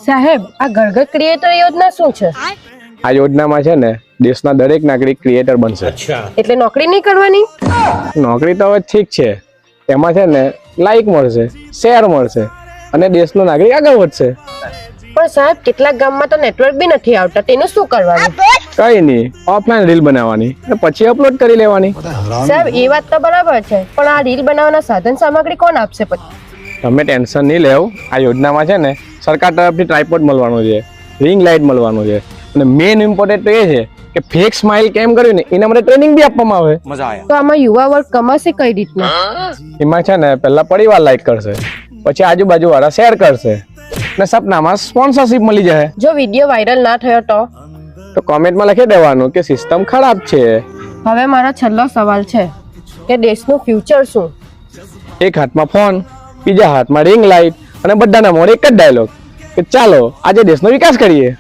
સાહેબ, આ ઘરઘર ક્રિએટર યોજના શું છે? આ યોજનામાં છે ને દેશના દરેક નાગરિક ક્રિએટર બનશે. એટલે નોકરી નહીં કરવાની? નોકરી તો હવે ઠીક છે, એમાં છે ને લાઈક મળશે, શેર મળશે અને દેશનો નાગરિક આગળ વધશે. પણ સાહેબ, કેટલાક ગામમાં તો નેટવર્ક બી નથી આવતા, તેનું શું કરવાનું? કઈ નહીં, ઓફલાઈન રીલ બનાવવાની અને પછી અપલોડ કરી લેવાની. સાહેબ, એ વાત તો બરાબર છે, પણ આ રીલ બનાવવાના સાધન સામગ્રી કોણ આપશે પછી? તમે ટેન્શન નહીં લેવું. આ યોજનામાં છે ને સરકાર તરફથી ટ્રાયપોડ મળવાનું છે, રિંગ લાઇટ મળવાનું છે અને મેઇન ઇમ્પોર્ટન્ટ તો એ છે કે ફેક સ્માઇલ કેમ કર્યું ને એના માટે ટ્રેનિંગ બી આપવામાં આવે. તો આમાં યુવા વર્ગ કમાશે કઈ રીતના? એમાં છે ને પહેલા પરિવાર લાઈક કરશે, પછી આજુબાજુ વાળા શેર કરશે અને સપનામાં સ્પોન્સરશિપ મળી જાય. જો વિડીયો વાયરલ ના થયો તો કોમેન્ટમાં લખી દેવાનું કે સિસ્ટમ ખરાબ છે. હવે મારો છેલ્લો સવાલ છે કે દેશનું ફ્યુચર શું? એક હાથમાં ફોન, બીજા હાથમાં રિંગ લાઇટ અને બધાના મોઢે એક જ ડાયલોગ કે ચાલો આજે દેશનો વિકાસ કરીએ.